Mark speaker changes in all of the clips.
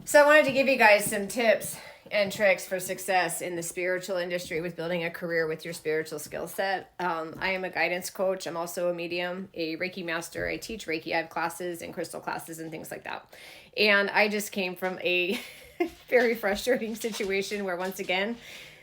Speaker 1: So I wanted to give you guys some tips and tricks for success in the spiritual industry with building a career with your spiritual skill set. I am a guidance coach. I'm also a medium, a Reiki master. I teach Reiki. I have classes and crystal classes and things like that. And I just came from a very frustrating situation where, once again,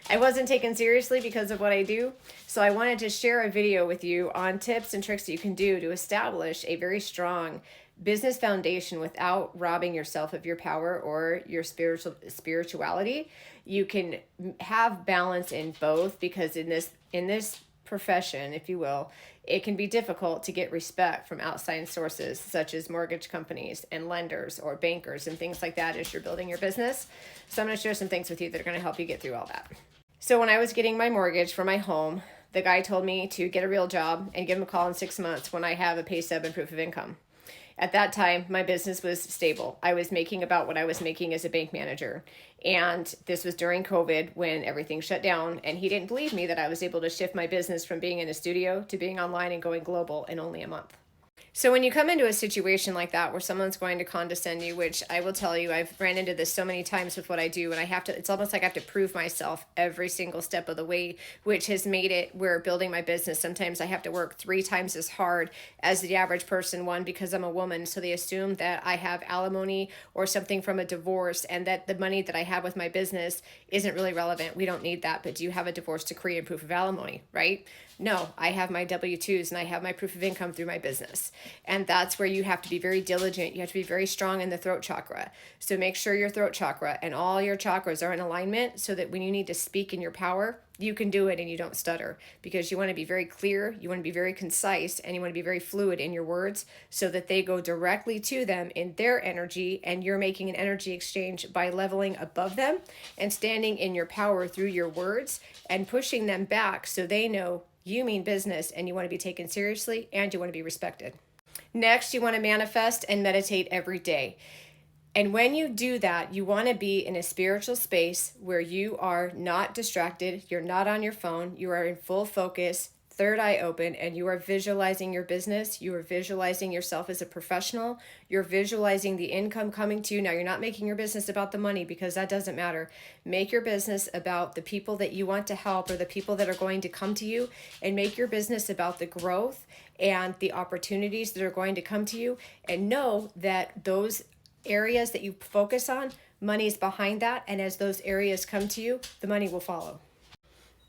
Speaker 1: I wasn't taken seriously because of what I do. So I wanted to share a video with you on tips and tricks that you can do to establish a very strong business foundation without robbing yourself of your power or your spirituality. You can have balance in both, because in this profession, if you will, it can be difficult to get respect from outside sources such as mortgage companies and lenders or bankers and things like that as you're building your business. So I'm going to share some things with you that are going to help you get through all that. So when I was getting my mortgage for my home, the guy told me to get a real job and give him a call in 6 months when I have a pay stub and proof of income. At that time, my business was stable. I was making about what I was making as a bank manager. And this was during COVID when everything shut down. And he didn't believe me that I was able to shift my business from being in a studio to being online and going global in only a month. So when you come into a situation like that where someone's going to condescend you, which I will tell you, I've ran into this so many times with what I do, and it's almost like I have to prove myself every single step of the way, which has made it where building my business, sometimes I have to work 3 times as hard as the average person. One, because I'm a woman, so they assume that I have alimony or something from a divorce, and that the money that I have with my business isn't really relevant. We don't need that. But do you have a divorce decree and proof of alimony, right? No, I have my W-2s and I have my proof of income through my business. And that's where you have to be very diligent. You have to be very strong in the throat chakra. So make sure your throat chakra and all your chakras are in alignment so that when you need to speak in your power, you can do it and you don't stutter, because you want to be very clear, you want to be very concise, and you want to be very fluid in your words so that they go directly to them in their energy, and you're making an energy exchange by leveling above them and standing in your power through your words and pushing them back so they know you mean business and you want to be taken seriously and you want to be respected. Next, you want to manifest and meditate every day. And when you do that, you want to be in a spiritual space where you are not distracted, you're not on your phone, you are in full focus, third eye open, and you are visualizing your business, you are visualizing yourself as a professional, you're visualizing the income coming to you. Now, you're not making your business about the money, because that doesn't matter. Make your business about the people that you want to help or the people that are going to come to you, and make your business about the growth and the opportunities that are going to come to you, and know that those areas that you focus on, money is behind that, and as those areas come to you, the money will follow.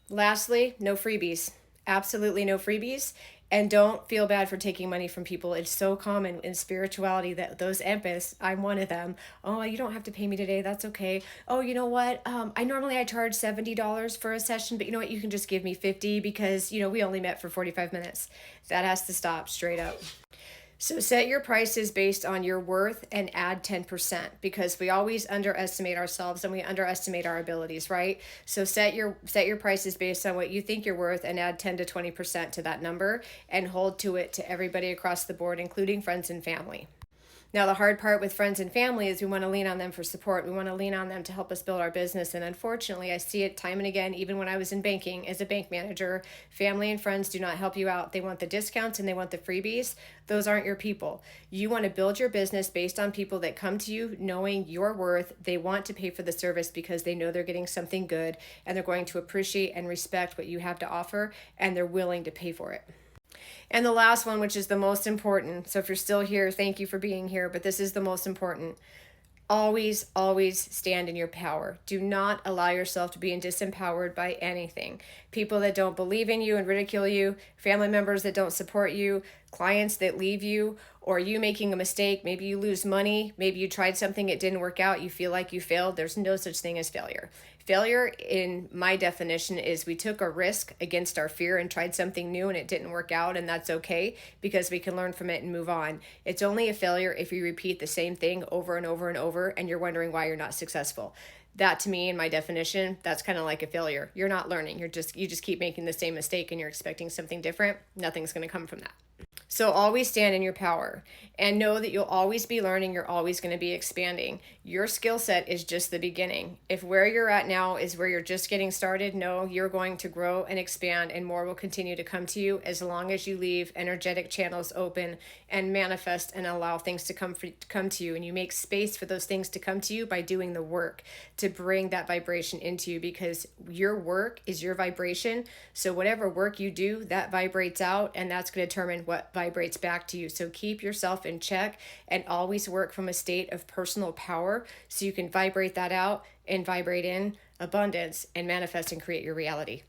Speaker 1: Lastly, no freebies. Absolutely no freebies. And don't feel bad for taking money from people. It's so common in spirituality that those empaths, I'm one of them. Oh, you don't have to pay me today. That's okay. Oh, you know what? I charge $70 for a session, but you know what? You can just give me 50 because, we only met for 45 minutes. That has to stop straight up. So set your prices based on your worth and add 10%, because we always underestimate ourselves and we underestimate our abilities, right? So set your prices based on what you think you're worth and add 10 to 20% to that number, and hold to it to everybody across the board, including friends and family. Now, the hard part with friends and family is we want to lean on them for support. We want to lean on them to help us build our business. And unfortunately, I see it time and again, even when I was in banking as a bank manager, family and friends do not help you out. They want the discounts and they want the freebies. Those aren't your people. You want to build your business based on people that come to you knowing your worth. They want to pay for the service because they know they're getting something good, and they're going to appreciate and respect what you have to offer, and they're willing to pay for it. And the last one, which is the most important, so if you're still here, thank you for being here, but this is the most important. Always, always stand in your power. Do not allow yourself to be disempowered by anything. People that don't believe in you and ridicule you, family members that don't support you, clients that leave you, or you making a mistake. Maybe you lose money. Maybe you tried something, it didn't work out. You feel like you failed. There's no such thing as failure. Failure, in my definition, is we took a risk against our fear and tried something new and it didn't work out, and that's okay because we can learn from it and move on. It's only a failure if you repeat the same thing over and over and over and you're wondering why you're not successful. That to me, in my definition, that's kind of like a failure. You're not learning. You just keep making the same mistake and you're expecting something different. Nothing's going to come from that. So always stand in your power and know that you'll always be learning. You're always going to be expanding. Your skill set is just the beginning. If where you're at now is where you're just getting started, no, you're going to grow and expand, and more will continue to come to you as long as you leave energetic channels open and manifest and allow things to come to you. And you make space for those things to come to you by doing the work to bring that vibration into you, because your work is your vibration. So whatever work you do, that vibrates out, and that's going to determine what vibrates back to you. So keep yourself in check and always work from a state of personal power so you can vibrate that out and vibrate in abundance and manifest and create your reality.